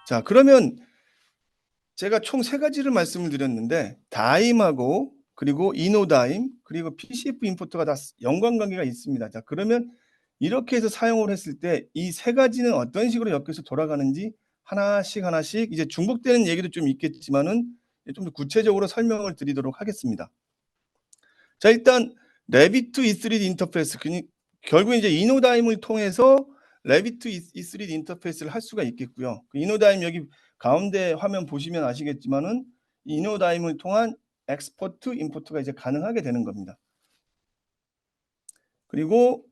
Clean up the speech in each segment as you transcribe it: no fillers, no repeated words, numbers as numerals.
자, 그러면 제가 총 3가지를 말씀을 드렸는데 다임하고 그리고 이노다임 그리고 PCF 임포터가 다 연관관계가 있습니다. 자, 그러면 이렇게 해서 사용을 했을 때 이 3가지는 어떤 식으로 엮여서 돌아가는지 하나씩 이제 중복되는 얘기도 좀 있겠지만은 좀 더 구체적으로 설명을 드리도록 하겠습니다. 자, 일단 레빗2 E3D 인터페이스 결국 이제 이노다임을 통해서 레빗2 E3D 인터페이스를 할 수가 있겠고요. 그 이노다임 여기 가운데 화면 보시면 아시겠지만은 이노다임을 통한 엑스포트, 임포트가 이제 가능하게 되는 겁니다. 그리고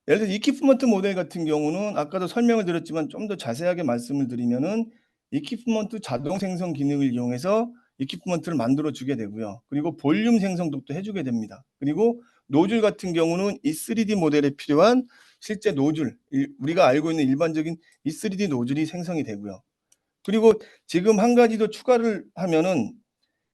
예를 들어 이퀴프먼트 모델 같은 경우는 아까도 설명을 드렸지만 좀 더 자세하게 말씀을 드리면은 이퀴프먼트 자동 생성 기능을 이용해서 이퀴프먼트를 만들어 주게 되고요. 그리고 볼륨 생성도 또 해주게 됩니다. 그리고 노즐 같은 경우는 E3D 모델에 필요한 실제 노즐, 우리가 알고 있는 일반적인 E3D 노즐이 생성이 되고요. 그리고 지금 한 가지 더 추가를 하면은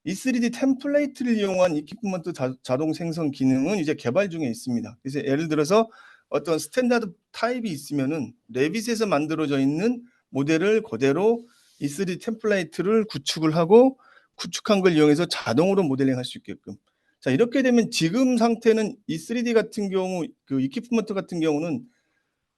E3D 템플레이트를 이용한 이퀴프먼트 자동 생성 기능은 이제 개발 중에 있습니다. 그래서 예를 들어서 어떤 스탠다드 타입이 있으면은 레빗에서 만들어져 있는 모델을 그대로 E3D 템플레이트를 구축을 하고 구축한 걸 이용해서 자동으로 모델링 할 수 있게끔. 자, 이렇게 되면 지금 상태는 E3D 같은 경우 그 이퀴프먼트 같은 경우는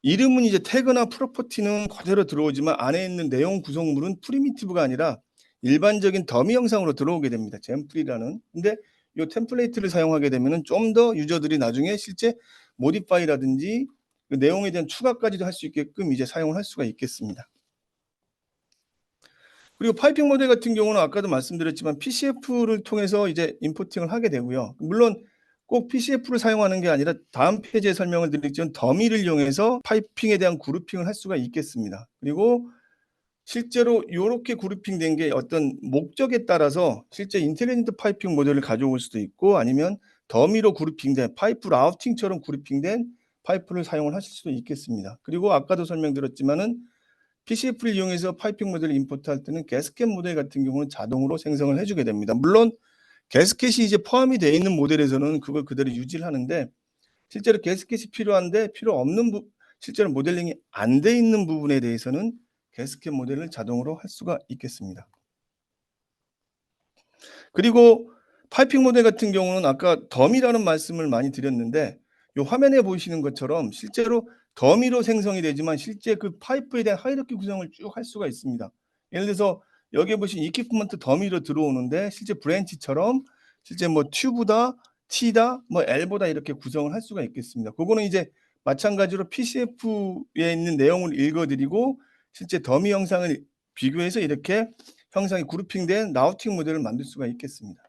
이름은 이제 태그나 프로퍼티는 그대로 들어오지만 안에 있는 내용 구성물은 프리미티브가 아니라 일반적인 더미 형상으로 들어오게 됩니다. 젠프리라는. 근데 이 템플레이트를 사용하게 되면은 좀 더 유저들이 나중에 실제 모디파이라든지 그 내용에 대한 추가까지도 할 수 있게끔 이제 사용을 할 수가 있겠습니다. 그리고 파이핑 모델 같은 경우는 아까도 말씀드렸지만 PCF를 통해서 이제 임포팅을 하게 되고요. 물론 꼭 PCF를 사용하는 게 아니라 다음 페이지에 설명을 드리겠지만 더미를 이용해서 파이핑에 대한 그룹핑을 할 수가 있겠습니다. 그리고 실제로 요렇게 그룹핑된 게 어떤 목적에 따라서 실제 인텔리전트 파이핑 모델을 가져올 수도 있고 아니면 더미로 그룹핑된 파이프 라우팅처럼 그룹핑된 파이프를 사용을 하실 수도 있겠습니다. 그리고 아까도 설명드렸지만은 PCF를 이용해서 파이핑 모델을 임포트할 때는 게스켓 모델 같은 경우는 자동으로 생성을 해주게 됩니다. 물론 게스켓이 이제 포함이 되어 있는 모델에서는 그걸 그대로 유지를 하는데 실제로 게스켓이 필요한데 필요 없는 실제로 모델링이 안 돼 있는 부분에 대해서는 게스켓 모델을 자동으로 할 수가 있겠습니다. 그리고 파이핑 모델 같은 경우는 아까 덤이라는 말씀을 많이 드렸는데 이 화면에 보시는 것처럼 실제로 더미로 생성이 되지만 실제 그 파이프에 대한 하이라키 구성을 쭉 할 수가 있습니다. 예를 들어서 여기에 보신 이퀴프먼트 더미로 들어오는데 실제 브랜치처럼 실제 뭐 튜브다, T다, 뭐 L보다 이렇게 구성을 할 수가 있겠습니다. 그거는 이제 마찬가지로 PCF에 있는 내용을 읽어드리고 실제 더미 영상을 비교해서 이렇게 형상이 그룹핑된 라우팅 모델을 만들 수가 있겠습니다.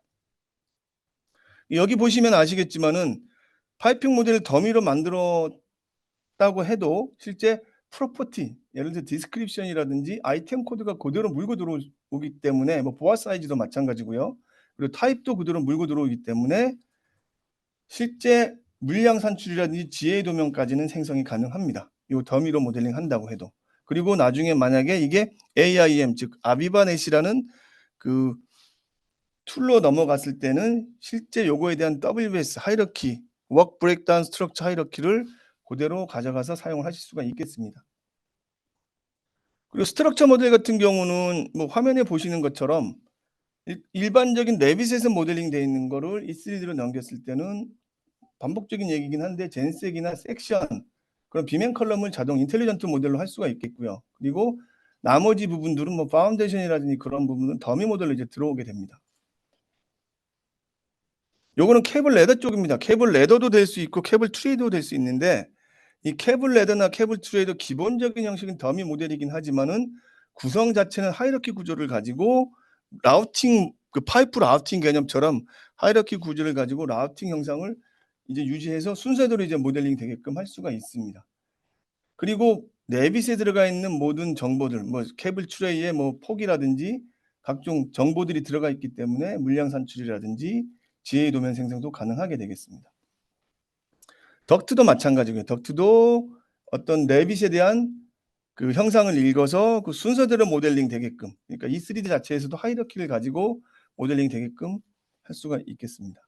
여기 보시면 아시겠지만은 파이핑 모델을 더미로 만들었다고 해도 실제 프로퍼티, 예를 들어 디스크립션이라든지 아이템 코드가 그대로 물고 들어오기 때문에 뭐 보아 사이즈도 마찬가지고요. 그리고 타입도 그대로 물고 들어오기 때문에 실제 물량 산출이라든지 GA 도면까지는 생성이 가능합니다. 이 더미로 모델링 한다고 해도. 그리고 나중에 만약에 이게 AIM 즉 아비바넷이라는 그 툴로 넘어갔을 때는 실제 요거에 대한 WS 하이러키, 워크 브레이크다운 스트럭처 하이러키를 그대로 가져가서 사용을 하실 수가 있겠습니다. 그리고 스트럭처 모델 같은 경우는 뭐 화면에 보시는 것처럼 일반적인 레빗에서 모델링 되어 있는 거를 E3D로 넘겼을 때는 반복적인 얘기긴 한데 젠색이나 섹션 그런 비면 컬럼을 자동 인텔리전트 모델로 할 수가 있겠고요. 그리고 나머지 부분들은 뭐 파운데이션이라든지 그런 부분은 더미 모델로 이제 들어오게 됩니다. 요거는 케이블 레더 쪽입니다. 케이블 레더도 될 수 있고 케이블 트레이도 될 수 있는데 이 케이블 레더나 케이블 트레이도 기본적인 형식은 더미 모델이긴 하지만은 구성 자체는 하이러키 구조를 가지고 라우팅 그 파이프 라우팅 개념처럼 하이러키 구조를 가지고 라우팅 형상을 이제 유지해서 순서대로 이제 모델링 되게끔 할 수가 있습니다. 그리고 네빗에 들어가 있는 모든 정보들 뭐 케이블 트레이의 뭐 폭이라든지 각종 정보들이 들어가 있기 때문에 물량 산출이라든지 GA 도면 생성도 가능하게 되겠습니다. 덕트도 마찬가지고요. 덕트도 어떤 레빗에 대한 그 형상을 읽어서 그 순서대로 모델링 되게끔 그러니까 E3D 자체에서도 하이러키를 가지고 모델링 되게끔 할 수가 있겠습니다.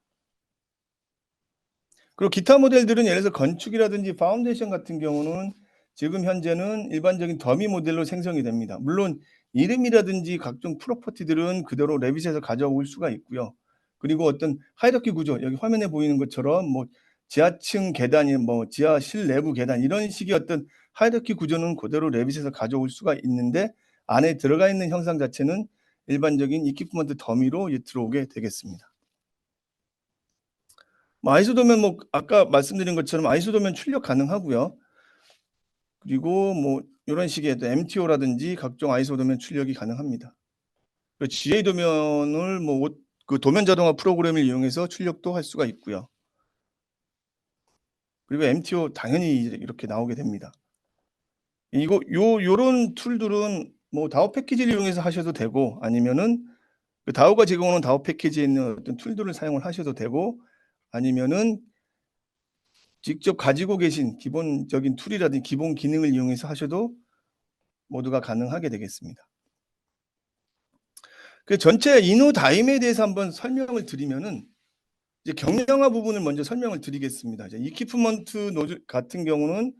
그리고 기타 모델들은 예를 들어서 건축이라든지 파운데이션 같은 경우는 지금 현재는 일반적인 더미 모델로 생성이 됩니다. 물론 이름이라든지 각종 프로퍼티들은 그대로 레빗에서 가져올 수가 있고요. 그리고 어떤 하이라키 구조, 여기 화면에 보이는 것처럼 뭐 지하층 계단이 뭐 지하실 내부 계단 이런 식의 어떤 하이라키 구조는 그대로 레빗에서 가져올 수가 있는데 안에 들어가 있는 형상 자체는 일반적인 이퀴프먼트 더미로 들어오게 되겠습니다. 뭐 아이소 도면 뭐 아까 말씀드린 것처럼 아이소 도면 출력 가능하고요. 그리고 뭐 요런 식의 또 MTO라든지 각종 아이소 도면 출력이 가능합니다. 그 GA 도면을 뭐 그 도면 자동화 프로그램을 이용해서 출력도 할 수가 있고요. 그리고 MTO 당연히 이렇게 나오게 됩니다. 이거 요런 툴들은 뭐 다오 패키지를 이용해서 하셔도 되고 아니면은 그 다오가 제공하는 다오 패키지에 있는 어떤 툴들을 사용을 하셔도 되고 아니면은 직접 가지고 계신 기본적인 툴이라든지 기본 기능을 이용해서 하셔도 모두가 가능하게 되겠습니다. 그 전체 이노다임에 대해서 한번 설명을 드리면은 이제 경량화 부분을 먼저 설명을 드리겠습니다. 이제 이퀴프먼트 노즐 같은 경우는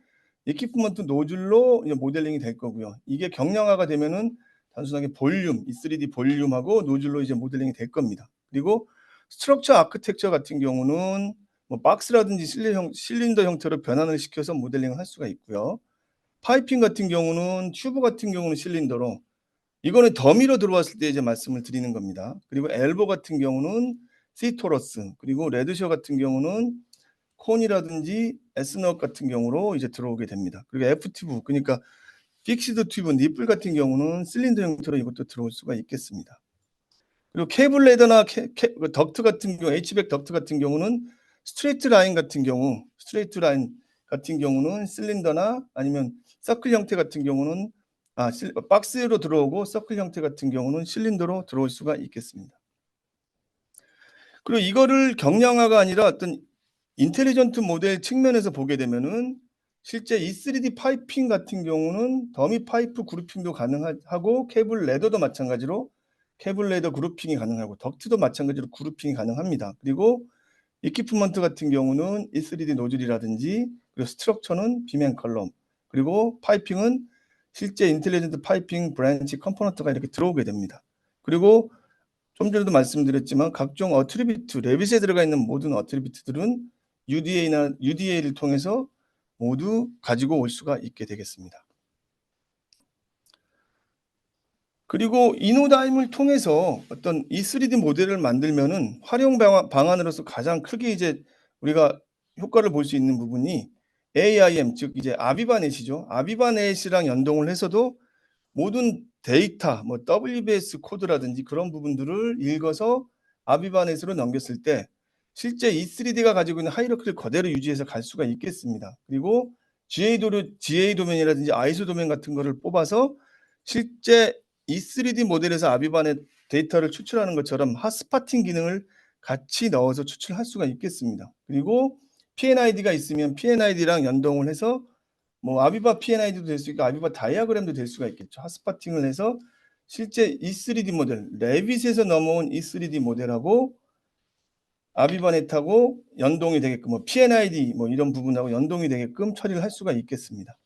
이퀴프먼트 노즐로 이제 모델링이 될 거고요. 이게 경량화가 되면은 단순하게 볼륨, 이 3D 볼륨하고 노즐로 이제 모델링이 될 겁니다. 그리고 스트럭처 아키텍처 같은 경우는 뭐 박스라든지 실린더 형태로 변환을 시켜서 모델링을 할 수가 있고요. 파이핑 같은 경우는 튜브 같은 경우는 실린더로 이거는 더미로 들어왔을 때 이제 말씀을 드리는 겁니다. 그리고 엘보 같은 경우는 시토러스 그리고 레드셔 같은 경우는 콘이라든지 에스넛 같은 경우로 이제 들어오게 됩니다. 그리고 F튜브 그러니까 픽시드 튜브 니플 같은 경우는 실린더 형태로 이것도 들어올 수가 있겠습니다. 그리고 케이블 레더나 덕트 같은 경우 H백 덕트 같은 경우는 스트레이트 라인 같은 경우는 실린더나 아니면 서클 형태 같은 경우는 박스로 들어오고 서클 형태 같은 경우는 실린더로 들어올 수가 있겠습니다. 그리고 이거를 경량화가 아니라 어떤 인텔리전트 모델 측면에서 보게 되면은 실제 이 3D 파이핑 같은 경우는 더미 파이프 그룹핑도 가능하고 케이블 레더도 마찬가지로 케이블 레더 그룹핑이 가능하고 덕트도 마찬가지로 그룹핑이 가능합니다. 그리고 이퀴프먼트 같은 경우는 이 3D 노즐이라든지 그리고 스트럭처는 빔앤 컬럼 그리고 파이핑은 실제 인텔리전트 파이핑 브랜치 컴포넌트가 이렇게 들어오게 됩니다. 그리고 좀 전에도 말씀드렸지만 각종 어트리뷰트, 레빗에 들어가 있는 모든 어트리뷰트들은 UDA를 통해서 모두 가지고 올 수가 있게 되겠습니다. 그리고 이노다임을 통해서 어떤 이 3D 모델을 만들면은 활용 방안으로서 가장 크게 이제 우리가 효과를 볼 수 있는 부분이 AIM 즉 이제 아비바넷이죠. 아비바넷이랑 연동을 해서도 모든 데이터 뭐 WBS 코드라든지 그런 부분들을 읽어서 아비바넷으로 넘겼을 때 실제 이 3D가 가지고 있는 하이라키를 그대로 유지해서 갈 수가 있겠습니다. 그리고 GA 도면이라든지 아이소 도면 같은 거를 뽑아서 실제 이 3D 모델에서 아비바넷 데이터를 추출하는 것처럼 핫스파팅 기능을 같이 넣어서 추출할 수가 있겠습니다. 그리고 PNID가 있으면 PNID랑 연동을 해서 뭐 아비바 PNID도 될 수 있고 아비바 다이아그램도 될 수가 있겠죠. 핫스파팅을 해서 실제 이 3D 모델, 레빗에서 넘어온 이 3D 모델하고 아비바넷하고 연동이 되게끔 뭐 PNID 뭐 이런 부분하고 연동이 되게끔 처리를 할 수가 있겠습니다.